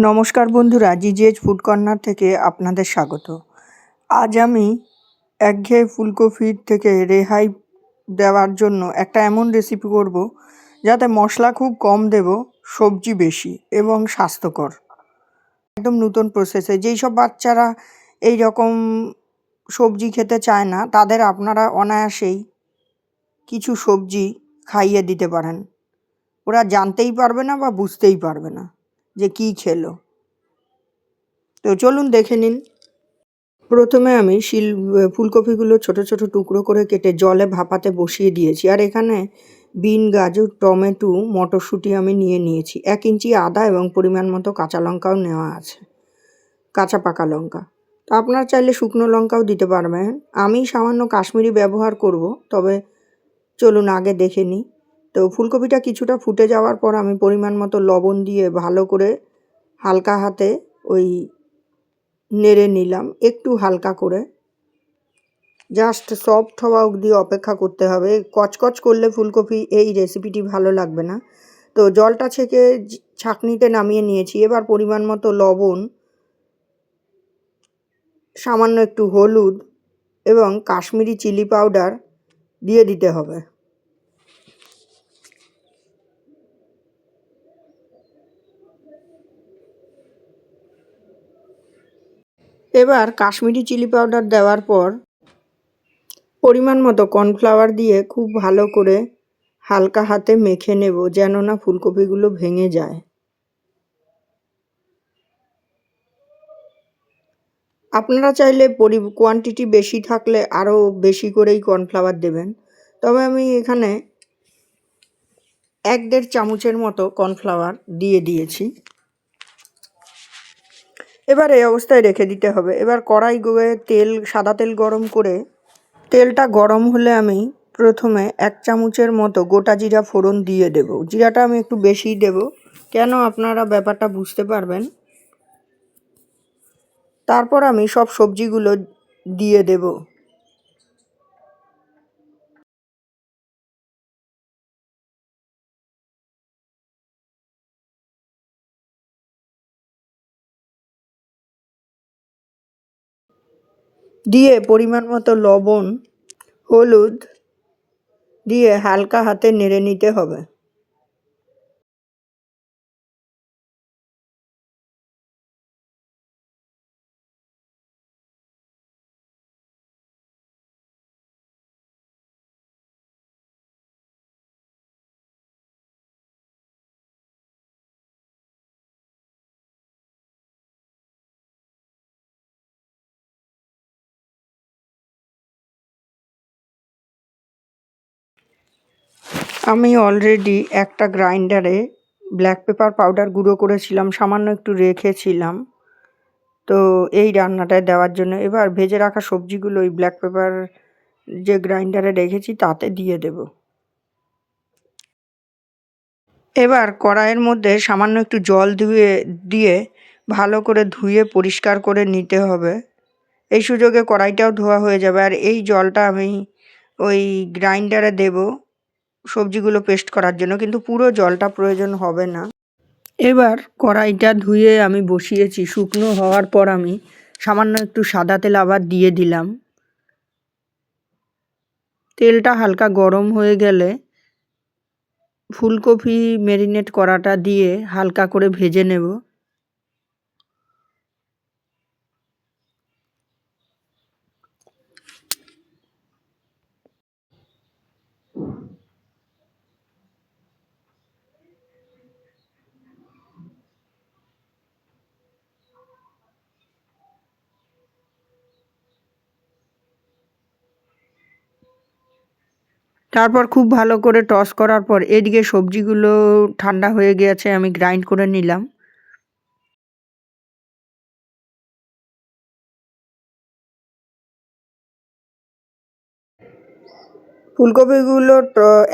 নমস্কার বন্ধুরা, জিজিএইচ food corner থেকে আপনাদের স্বাগত। আজ আমি একঘেয়ে ফুলকপির থেকে রেহাই দেওয়ার জন্য একটা এমন রেসিপি করব যাতে মশলা খুব কম দেব, সবজি বেশি এবং স্বাস্থ্যকর। একদম নতুন প্রসেসে যেই সব বাচ্চারা এই রকম সবজি খেতে চায় না, তাদের আপনারা অনায়াসেই কিছু সবজি খাইয়ে দিতে পারেন। ওরা জানতেই পারবে না বা বুঝতেই পারবে না যে কী খেলো। তো চলুন দেখে নিন। প্রথমে আমি ফুলকপিগুলো ছোট ছোট টুকরো করে কেটে জলে ভাপাতে বসিয়ে দিয়েছি। আর এখানে বিন, গাজর, টমেটো, মটরশুঁটি আমি নিয়েছি। 1 ইঞ্চি আদা এবং পরিমাণ মতো কাঁচা লঙ্কাও নেওয়া আছে, কাঁচা পাকা লঙ্কা। তো আপনারা চাইলে শুকনো লঙ্কাও দিতে পারবেন। আমি সামান্য কাশ্মীরি ব্যবহার করব, তবে চলুন আগে দেখে নিই। তো ফুলকপিটা কিছুটা ফুটে যাওয়ার পর আমি পরিমাণ মতো লবণ দিয়ে ভালো করে হালকা হাতে নেড়ে নিলাম, একটু হালকা করে। জাস্ট সফট হওয়া অবধি অপেক্ষা করতে হবে। কচকচ করলে ফুলকপি এই রেসিপিটি ভালো লাগবে না। তো জলটা ছেঁকে ছাঁকনিতে নামিয়ে নিয়েছি। এবার পরিমাণ মতো লবণ, সামান্য একটু হলুদ এবং কাশ্মীরি চিলি পাউডার দিয়ে দিতে হবে। এবার কাশ্মীরি চিলি পাউডার দেওয়ার পর পরিমাণ মতো কর্নফ্লাওয়ার দিয়ে খুব ভালো করে হালকা হাতে মেখে নেব, যেন না ফুলকপিগুলো ভেঙে যায়। আপনারা চাইলে কোয়ান্টিটি বেশি থাকলে আরও বেশি করেই কর্নফ্লাওয়ার দেবেন, তবে আমি এখানে 1-1.5 চামচের মতো কর্নফ্লাওয়ার দিয়ে দিয়েছি। এবার এই অবস্থায় রেখে দিতে হবে। এবার কড়াই সাদা তেল গরম করে, তেলটা গরম হলে আমি প্রথমে 1 চামচের মতো গোটা জিরা ফোড়ন দিয়ে দেব। জিরাটা আমি একটু বেশিই দেব, কেন আপনারা ব্যাপারটা বুঝতে পারবেন। তারপর আমি সব সবজিগুলো দিয়ে দেব। দিয়ে পরিমাণ মতো লবণ, হলুদ দিয়ে হালকা হাতে নেড়ে নিতে হবে। আমি অলরেডি একটা গ্রাইন্ডারে ব্ল্যাক পেপার পাউডার গুঁড়ো করেছিলাম, সামান্য একটু রেখেছিলাম তো এই রান্নাটায় দেওয়ার জন্য। এবার ভেজে রাখা সবজিগুলো ওই ব্ল্যাক পেপার যে গ্রাইন্ডারে রেখেছি তাতে দিয়ে দেব। এবার কড়াইয়ের মধ্যে সামান্য একটু জল দিয়ে ভালো করে ধুয়ে পরিষ্কার করে নিতে হবে। এই সুযোগে কড়াইটাও ধোয়া হয়ে যাবে। আর এই জলটা আমি ওই গ্রাইন্ডারে দেব সবজিগুলো পেস্ট করার জন্য, কিন্তু পুরো জলটা প্রয়োজন হবে না। এবার কড়াইটা ধুয়ে আমি বসিয়েছি। শুকনো হওয়ার পর আমি সামান্য একটু সাদা তেল আবার দিয়ে দিলাম। তেলটা হালকা গরম হয়ে গেলে ফুলকপি ম্যারিনেট করাটা দিয়ে হালকা করে ভেজে নেব। তারপর খুব ভালো করে টস করার পর এদিকে সবজিগুলো ঠান্ডা হয়ে গেছে, আমি গ্রাইন্ড করে নিলাম। ফুলকপিগুলো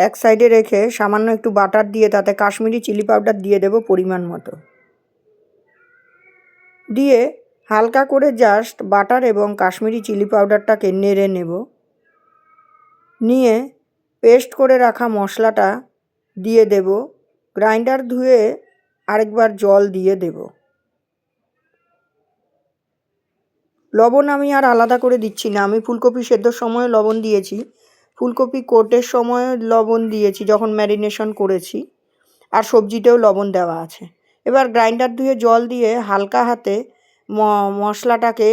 এক সাইডে রেখে সামান্য একটু বাটার দিয়ে তাতে কাশ্মীরি চিলি পাউডার দিয়ে দেব পরিমাণ মতো। দিয়ে হালকা করে জাস্ট বাটার এবং কাশ্মীরি চিলি পাউডারটাকে নেড়ে নেব। নিয়ে পেস্ট করে রাখা মশলাটা দিয়ে দেব। গ্রাইন্ডার ধুয়ে আরেকবার জল দিয়ে দেব। লবণ আমি আর আলাদা করে দিচ্ছি না, আমি ফুলকপি সেদ্ধর সময় লবণ দিয়েছি, ফুলকপি কোটের সময় লবণ দিয়েছি যখন ম্যারিনেশন করেছি, আর সবজিতেও লবণ দেওয়া আছে। এবার গ্রাইন্ডার ধুয়ে জল দিয়ে হালকা হাতে মশলাটাকে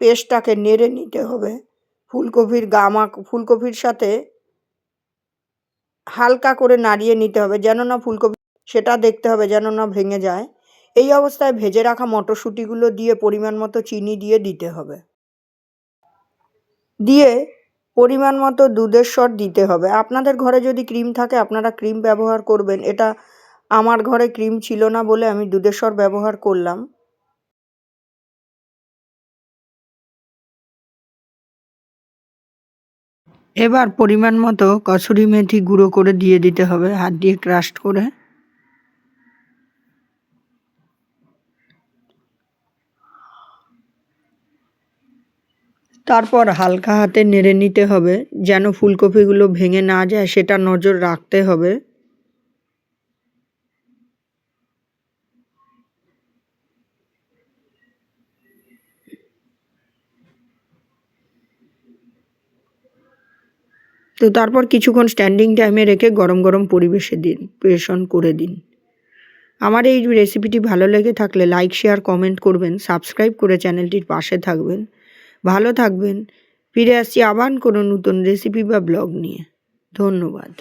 পেস্টটাকে নেড়ে নিতে হবে। ফুলকপির সাথে হালকা করে নাড়িয়ে নিতে হবে, যেন না ফুলকপি সেটা দেখতে হবে যেন না ভেঙে যায়। এই অবস্থায় ভেজে রাখা মটরশুঁটিগুলো দিয়ে পরিমাণ মতো চিনি দিয়ে দিতে হবে, দিয়ে পরিমাণ মতো দুধের সর দিতে হবে। আপনাদের ঘরে যদি ক্রিম থাকে আপনারা ক্রিম ব্যবহার করবেন, এটা আমার ঘরে ক্রিম ছিল না বলে আমি দুধের সর ব্যবহার করলাম। এবার পরিমাণ মতো কসুরি মেথি গুঁড়ো করে দিয়ে দিতে হবে, হাত দিয়ে ক্রাশ করে। তারপর হালকা হাতে নেড়ে নিতে হবে যেন ফুলকপিগুলো ভেঙে না যায়, সেটা নজর রাখতে হবে। তো তারপর কিছুক্ষণ স্ট্যান্ডিং টাইমে রেখে গরম গরম পরিবেশন করে দিন। আমার এই রেসিপিটি ভালো লেগে থাকলে লাইক, শেয়ার, কমেন্ট করবেন, সাবস্ক্রাইব করে চ্যানেলটির পাশে থাকবেন। ভালো থাকবেন। ফিরে আসছি আবার কোনো নতুন রেসিপি বা ব্লগ নিয়ে। ধন্যবাদ।